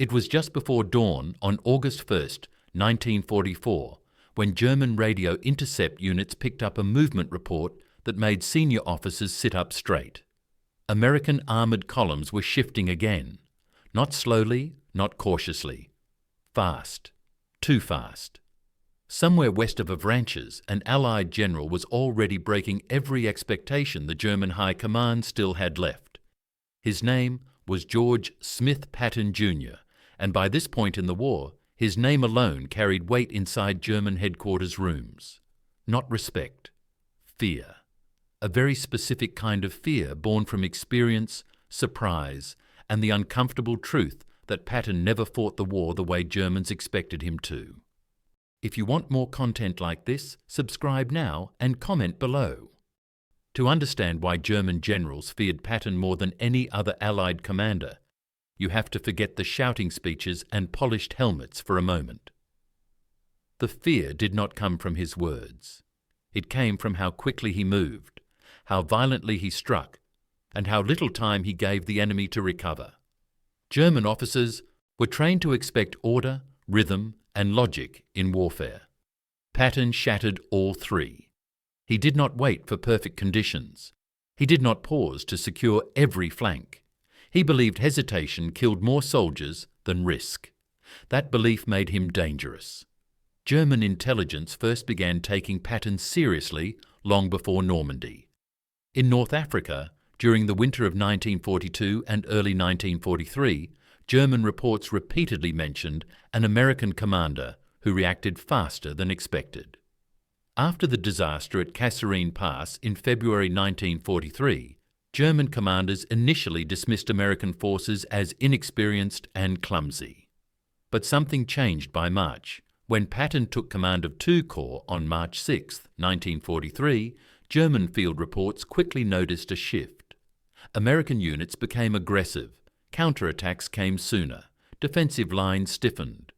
It was just before dawn on August 1st, 1944, when German radio intercept units picked up a movement report that made senior officers sit up straight. American armoured columns were shifting again, not slowly, not cautiously. Fast. Too fast. Somewhere west of Avranches, an Allied general was already breaking every expectation the German High Command still had left. His name was George Smith Patton Jr., and by this point in the war, his name alone carried weight inside German headquarters rooms. Not respect. Fear. A very specific kind of fear born from experience, surprise, and the uncomfortable truth that Patton never fought the war the way Germans expected him to. If you want more content like this, subscribe now and comment below. To understand why German generals feared Patton more than any other Allied commander, you have to forget the shouting speeches and polished helmets for a moment. The fear did not come from his words. It came from how quickly he moved, how violently he struck, and how little time he gave the enemy to recover. German officers were trained to expect order, rhythm, and logic in warfare. Patton shattered all three. He did not wait for perfect conditions. He did not pause to secure every flank. He believed hesitation killed more soldiers than risk. That belief made him dangerous. German intelligence first began taking Patton seriously long before Normandy. In North Africa, during the winter of 1942 and early 1943, German reports repeatedly mentioned an American commander who reacted faster than expected. After the disaster at Kasserine Pass in February 1943, German commanders initially dismissed American forces as inexperienced and clumsy. But something changed by March. When Patton took command of II Corps on March 6, 1943, German field reports quickly noticed a shift. American units became aggressive. Counterattacks came sooner. Defensive lines stiffened.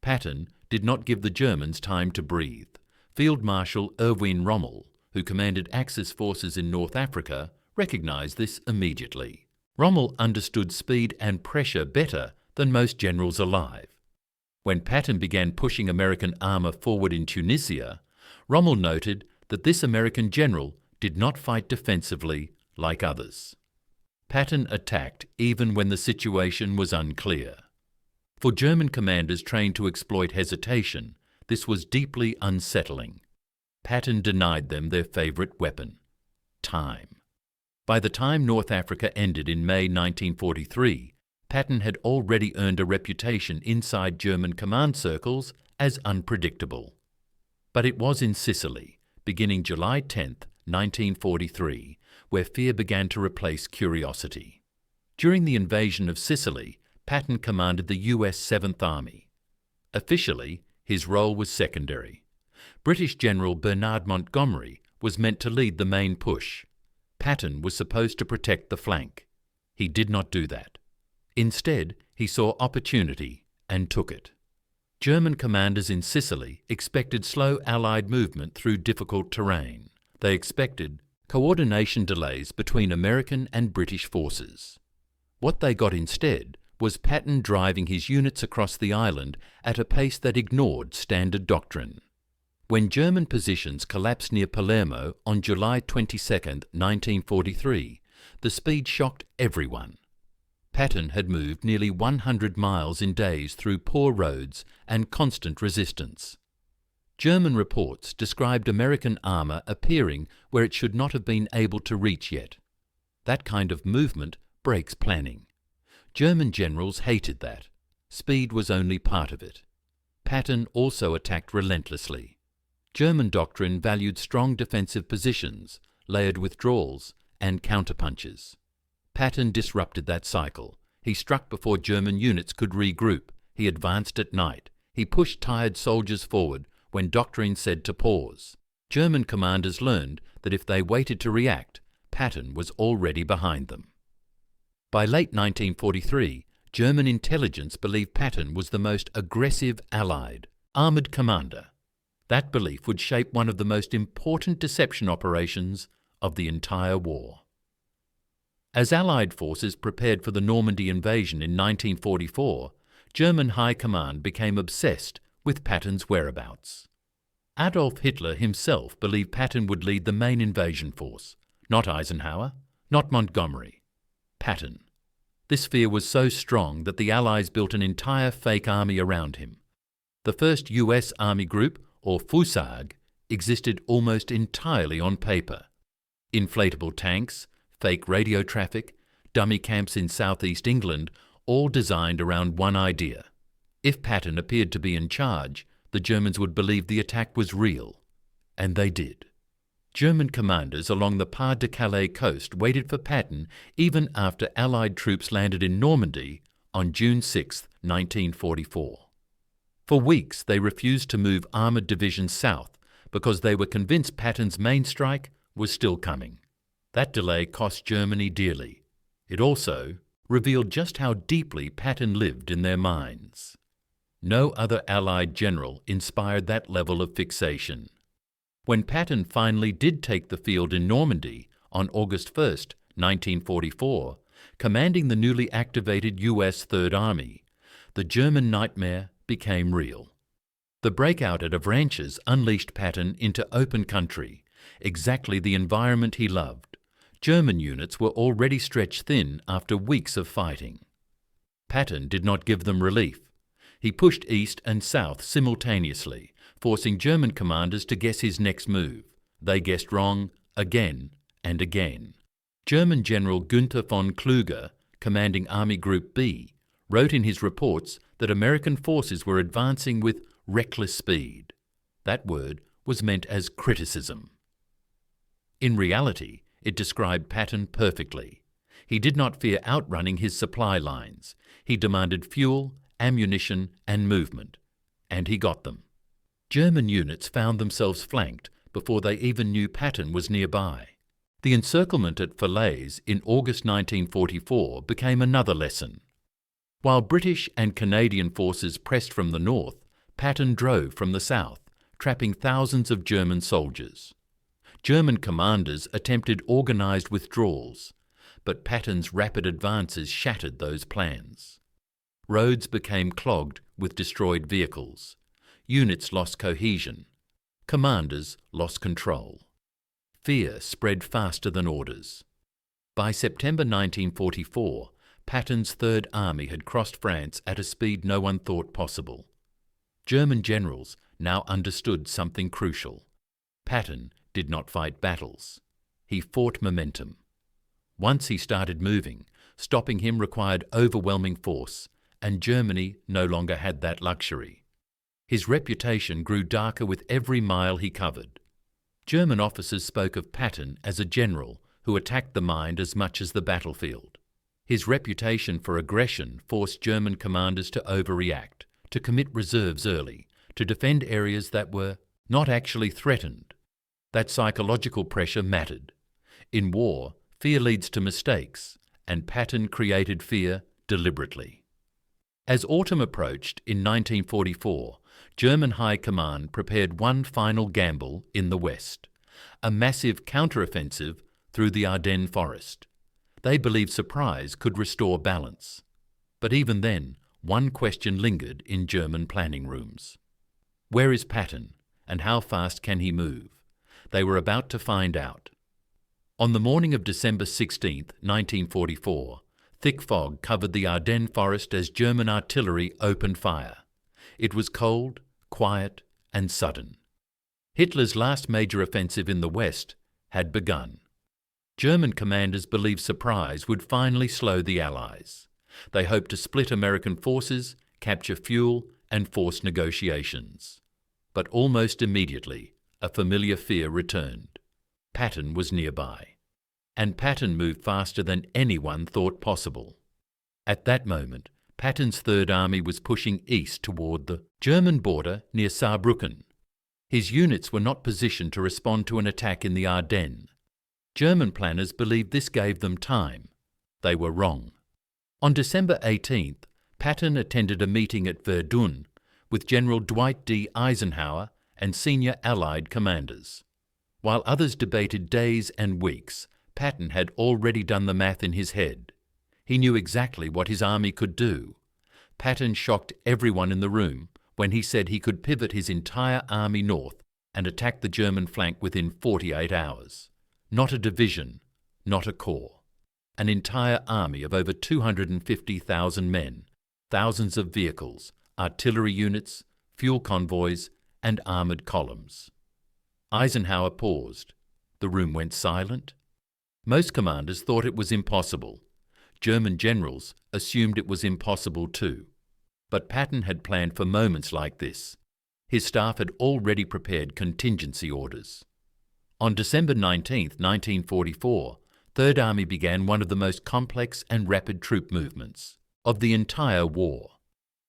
Patton did not give the Germans time to breathe. Field Marshal Erwin Rommel, who commanded Axis forces in North Africa, recognized this immediately. Rommel understood speed and pressure better than most generals alive. When Patton began pushing American armor forward in Tunisia, Rommel noted that this American general did not fight defensively like others. Patton attacked even when the situation was unclear. For German commanders trained to exploit hesitation, this was deeply unsettling. Patton denied them their favorite weapon: time. By the time North Africa ended in May 1943, Patton had already earned a reputation inside German command circles as unpredictable. But it was in Sicily, beginning July 10, 1943, where fear began to replace curiosity. During the invasion of Sicily, Patton commanded the US 7th Army. Officially, his role was secondary. British General Bernard Montgomery was meant to lead the main push. Patton was supposed to protect the flank. He did not do that. Instead, he saw opportunity and took it. German commanders in Sicily expected slow Allied movement through difficult terrain. They expected coordination delays between American and British forces. What they got instead was Patton driving his units across the island at a pace that ignored standard doctrine. When German positions collapsed near Palermo on July 22, 1943, the speed shocked everyone. Patton had moved nearly 100 miles in days through poor roads and constant resistance. German reports described American armor appearing where it should not have been able to reach yet. That kind of movement breaks planning. German generals hated that. Speed was only part of it. Patton also attacked relentlessly. German doctrine valued strong defensive positions, layered withdrawals, and counterpunches. Patton disrupted that cycle. He struck before German units could regroup. He advanced at night. He pushed tired soldiers forward when doctrine said to pause. German commanders learned that if they waited to react, Patton was already behind them. By late 1943, German intelligence believed Patton was the most aggressive Allied armoured commander. That belief would shape one of the most important deception operations of the entire war. As Allied forces prepared for the Normandy invasion in 1944, German High Command became obsessed with Patton's whereabouts. Adolf Hitler himself believed Patton would lead the main invasion force, not Eisenhower, not Montgomery. Patton. This fear was so strong that the Allies built an entire fake army around him. The first US Army Group, or Fusag, existed almost entirely on paper. Inflatable tanks, fake radio traffic, dummy camps in southeast England, all designed around one idea. If Patton appeared to be in charge, the Germans would believe the attack was real. And they did. German commanders along the Pas-de-Calais coast waited for Patton even after Allied troops landed in Normandy on June 6, 1944. For weeks they refused to move armoured divisions south because they were convinced Patton's main strike was still coming. That delay cost Germany dearly. It also revealed just how deeply Patton lived in their minds. No other Allied general inspired that level of fixation. When Patton finally did take the field in Normandy on August 1, 1944, commanding the newly activated US Third Army, the German nightmare became real. The breakout at Avranches unleashed Patton into open country, exactly the environment he loved. German units were already stretched thin after weeks of fighting. Patton did not give them relief. He pushed east and south simultaneously, forcing German commanders to guess his next move. They guessed wrong again and again. German General Günther von Kluge, commanding Army Group B, wrote in his reports that American forces were advancing with reckless speed. That word was meant as criticism. In reality, it described Patton perfectly. He did not fear outrunning his supply lines. He demanded fuel, ammunition, and movement. And he got them. German units found themselves flanked before they even knew Patton was nearby. The encirclement at Falaise in August 1944 became another lesson. While British and Canadian forces pressed from the north, Patton drove from the south, trapping thousands of German soldiers. German commanders attempted organised withdrawals, but Patton's rapid advances shattered those plans. Roads became clogged with destroyed vehicles. Units lost cohesion. Commanders lost control. Fear spread faster than orders. By September 1944, Patton's Third Army had crossed France at a speed no one thought possible. German generals now understood something crucial. Patton did not fight battles. He fought momentum. Once he started moving, stopping him required overwhelming force, and Germany no longer had that luxury. His reputation grew darker with every mile he covered. German officers spoke of Patton as a general who attacked the mind as much as the battlefield. His reputation for aggression forced German commanders to overreact, to commit reserves early, to defend areas that were not actually threatened. That psychological pressure mattered. In war, fear leads to mistakes, and Patton created fear deliberately. As autumn approached in 1944, German High Command prepared one final gamble in the west, a massive counteroffensive through the Ardennes forest. They believed surprise could restore balance. But even then, one question lingered in German planning rooms. Where is Patton, and how fast can he move? They were about to find out. On the morning of December 16, 1944, thick fog covered the Ardennes forest as German artillery opened fire. It was cold, quiet, and sudden. Hitler's last major offensive in the West had begun. German commanders believed surprise would finally slow the Allies. They hoped to split American forces, capture fuel, and force negotiations. But almost immediately, a familiar fear returned. Patton was nearby. And Patton moved faster than anyone thought possible. At that moment, Patton's Third Army was pushing east toward the German border near Saarbrücken. His units were not positioned to respond to an attack in the Ardennes. German planners believed this gave them time. They were wrong. On December 18th, Patton attended a meeting at Verdun with General Dwight D. Eisenhower and senior Allied commanders. While others debated days and weeks, Patton had already done the math in his head. He knew exactly what his army could do. Patton shocked everyone in the room when he said he could pivot his entire army north and attack the German flank within 48 hours. Not a division, not a corps. An entire army of over 250,000 men, thousands of vehicles, artillery units, fuel convoys, and armoured columns. Eisenhower paused. The room went silent. Most commanders thought it was impossible. German generals assumed it was impossible too. But Patton had planned for moments like this. His staff had already prepared contingency orders. On December 19, 1944, Third Army began one of the most complex and rapid troop movements of the entire war.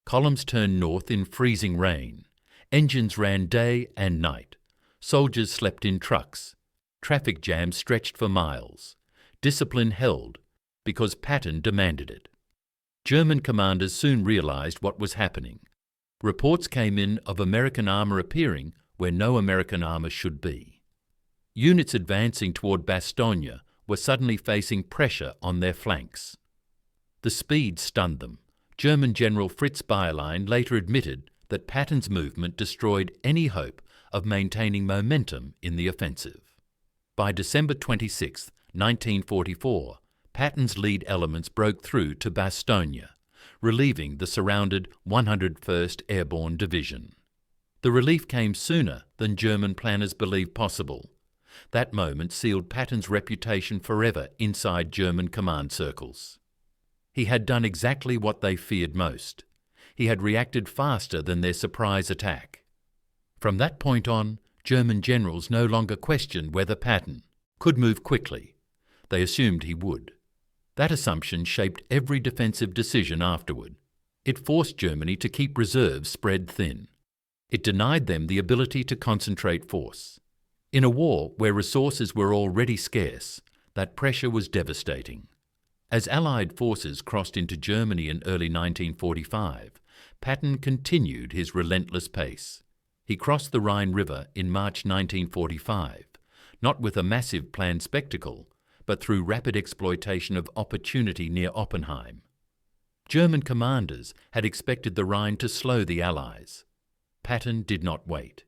Columns turned north in freezing rain. Engines ran day and night. Soldiers slept in trucks. Traffic jams stretched for miles. Discipline held because Patton demanded it. German commanders soon realized what was happening. Reports came in of American armor appearing where no American armor should be. Units advancing toward Bastogne were suddenly facing pressure on their flanks. The speed stunned them. German General Fritz Bayerlein later admitted that Patton's movement destroyed any hope of maintaining momentum in the offensive. By December 26, 1944, Patton's lead elements broke through to Bastogne, relieving the surrounded 101st Airborne Division. The relief came sooner than German planners believed possible. That moment sealed Patton's reputation forever inside German command circles. He had done exactly what they feared most. He had reacted faster than their surprise attack. From that point on, German generals no longer questioned whether Patton could move quickly. They assumed he would. That assumption shaped every defensive decision afterward. It forced Germany to keep reserves spread thin. It denied them the ability to concentrate force. In a war where resources were already scarce, that pressure was devastating. As Allied forces crossed into Germany in early 1945, Patton continued his relentless pace. He crossed the Rhine River in March 1945, not with a massive planned spectacle, but through rapid exploitation of opportunity near Oppenheim. German commanders had expected the Rhine to slow the Allies. Patton did not wait.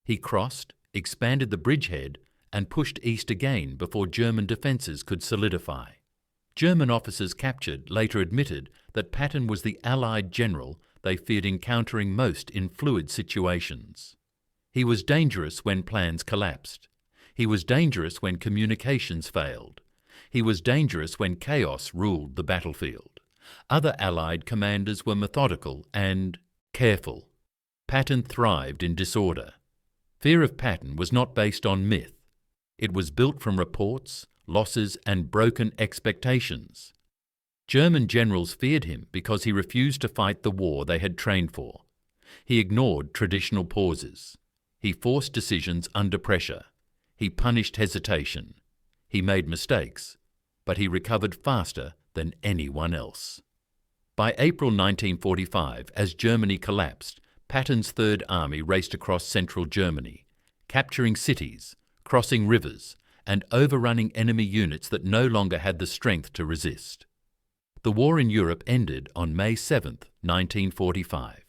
He crossed, expanded the bridgehead, and pushed east again before German defences could solidify. German officers captured later admitted that Patton was the Allied general they feared encountering most in fluid situations. He was dangerous when plans collapsed. He was dangerous when communications failed. He was dangerous when chaos ruled the battlefield. Other Allied commanders were methodical and careful. Patton thrived in disorder. Fear of Patton was not based on myth. It was built from reports, losses, and broken expectations. German generals feared him because he refused to fight the war they had trained for. He ignored traditional pauses. He forced decisions under pressure. He punished hesitation. He made mistakes, but he recovered faster than anyone else. By April 1945, as Germany collapsed, Patton's Third Army raced across central Germany, capturing cities, crossing rivers, and overrunning enemy units that no longer had the strength to resist. The war in Europe ended on May 7, 1945.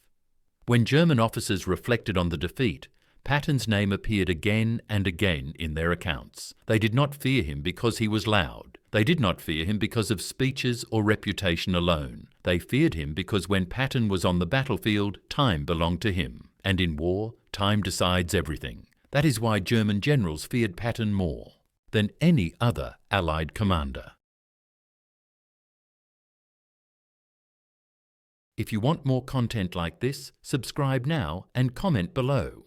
When German officers reflected on the defeat, Patton's name appeared again and again in their accounts. They did not fear him because he was loud. They did not fear him because of speeches or reputation alone. They feared him because when Patton was on the battlefield, time belonged to him. And in war, time decides everything. That is why German generals feared Patton more than any other Allied commander. If you want more content like this, subscribe now and comment below.